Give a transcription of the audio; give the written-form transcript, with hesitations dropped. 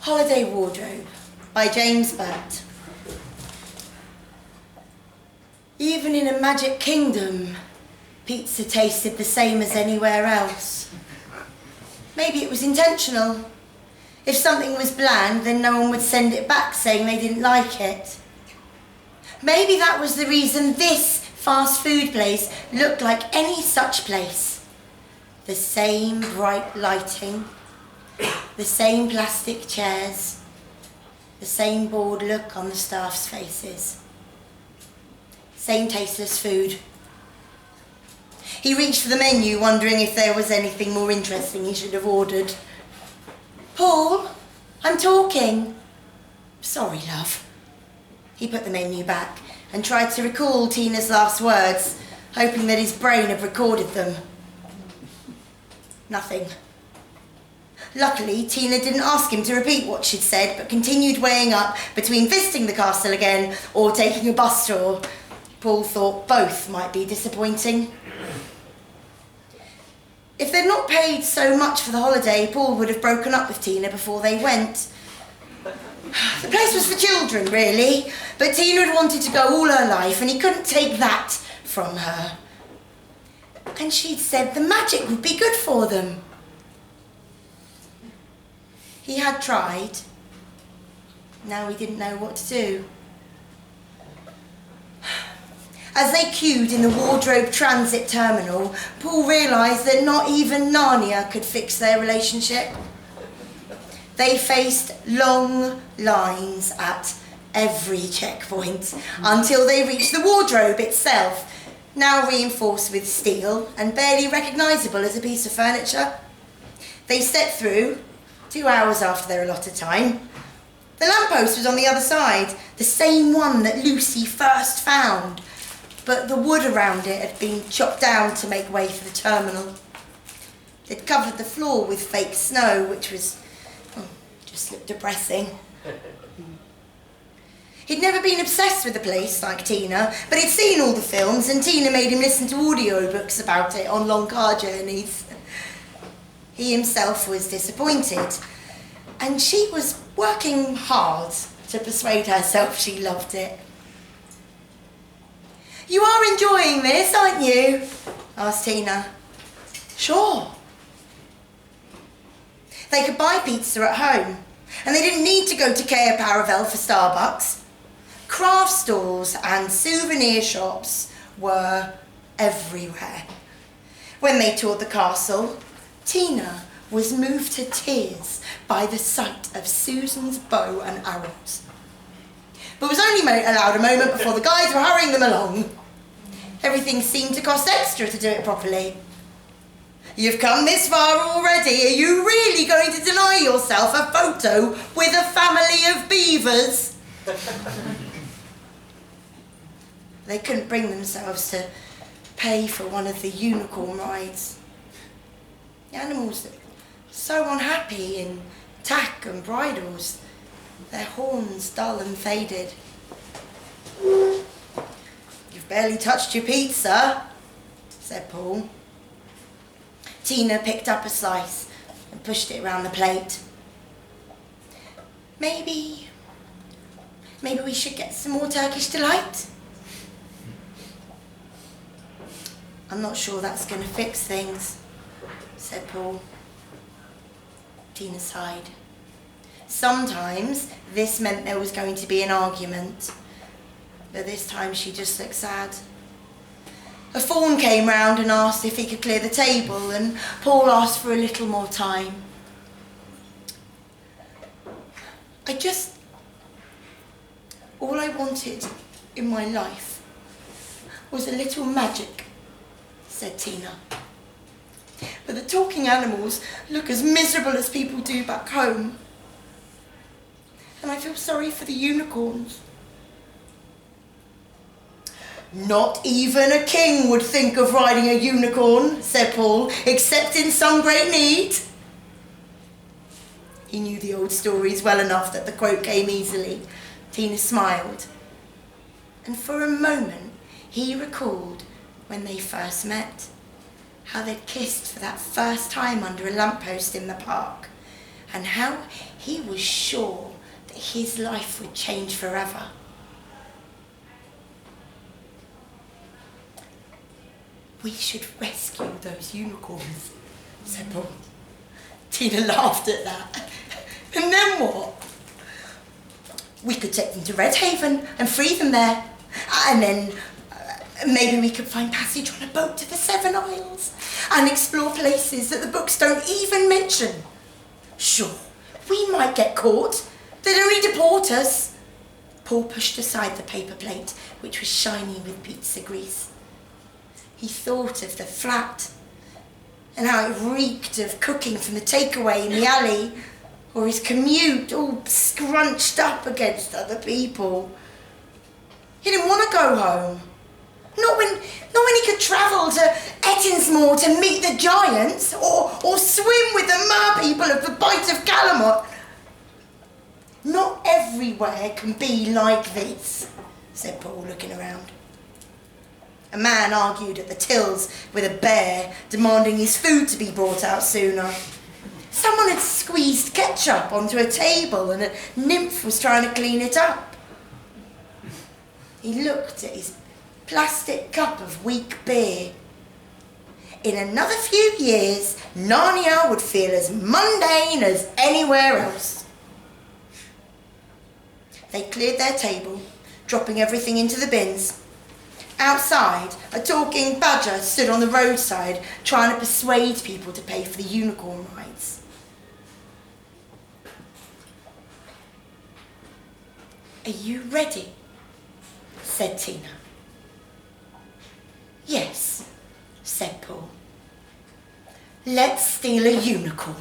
Holiday Wardrobe by James Burt. Even in a magic kingdom, pizza tasted the same as anywhere else. Maybe it was intentional. If something was bland, then no one would send it back saying they didn't like it. Maybe that was the reason this fast food place looked like any such place. The same bright lighting, the same plastic chairs, the same bored look on the staff's faces. Same tasteless food. He reached for the menu, wondering if there was anything more interesting he should have ordered. "Paul, I'm talking." "Sorry, love." He put the menu back and tried to recall Tina's last words, hoping that his brain had recorded them. Nothing. Luckily, Tina didn't ask him to repeat what she'd said, but continued weighing up between visiting the castle again or taking a bus tour. Paul thought both might be disappointing. If they'd not paid so much for the holiday, Paul would have broken up with Tina before they went. The place was for children, really, but Tina had wanted to go all her life and he couldn't take that from her. And she'd said the magic would be good for them. He had tried. Now he didn't know what to do. As they queued in the Wardrobe Transit Terminal, Paul realised that not even Narnia could fix their relationship. They faced long lines at every checkpoint until they reached the wardrobe itself, now reinforced with steel and barely recognisable as a piece of furniture. They stepped through, 2 hours after their allotted time. The lamppost was on the other side, the same one that Lucy first found, but the wood around it had been chopped down to make way for the terminal. They'd covered the floor with fake snow, which was just looked depressing. He'd never been obsessed with the place like Tina, but he'd seen all the films and Tina made him listen to audiobooks about it on long car journeys. He himself was disappointed, and she was working hard to persuade herself she loved it. "You are enjoying this, aren't you?" asked Tina. "Sure." They could buy pizza at home, and they didn't need to go to Care Paravel for Starbucks. Craft stores and souvenir shops were everywhere. When they toured the castle, Tina was moved to tears by the sight of Susan's bow and arrows, but was only allowed a moment before the guides were hurrying them along. Everything seemed to cost extra to do it properly. "You've come this far already. Are you really going to deny yourself a photo with a family of beavers?" They couldn't bring themselves to pay for one of the unicorn rides. The animals looked so unhappy in tack and bridles, their horns dull and faded. "You've barely touched your pizza," said Paul. Tina picked up a slice and pushed it around the plate. Maybe we should get some more Turkish delight." "I'm not sure that's going to fix things," said Paul. Tina sighed. Sometimes this meant there was going to be an argument, but this time she just looked sad. A fawn came round and asked if he could clear the table, and Paul asked for a little more time. All I wanted in my life was a little magic," said Tina. "But the talking animals look as miserable as people do back home. And I feel sorry for the unicorns." "Not even a king would think of riding a unicorn," said Paul, "except in some great need." He knew the old stories well enough that the quote came easily. Tina smiled, and for a moment he recalled when they first met, how they'd kissed for that first time under a lamppost in the park, and how he was sure that his life would change forever. We should rescue those unicorns, said Paul. Tina laughed at that. And then what? We could take them to Redhaven and free them there. And then maybe we could find passage on a boat to the Seven Isles and explore places that the books don't even mention. Sure, we might get caught. They'd only deport us. Paul pushed aside the paper plate, which was shiny with pizza grease. He thought of the flat and how it reeked of cooking from the takeaway in the alley, or his commute all scrunched up against other people. He didn't want to go home. Not when he could travel to Ettinsmoor to meet the giants, or swim with the mer-people of the Bight of Calamot. Not everywhere can be like this, said Paul, looking around. A man argued at the tills with a bear, demanding his food to be brought out sooner. Someone had squeezed ketchup onto a table and a nymph was trying to clean it up. He looked at his plastic cup of weak beer. In another few years, Narnia would feel as mundane as anywhere else. They cleared their table, dropping everything into the bins. Outside, a talking badger stood on the roadside, trying to persuade people to pay for the unicorn rides. Are you ready? Said Tina. Yes, said Paul. Let's steal a unicorn.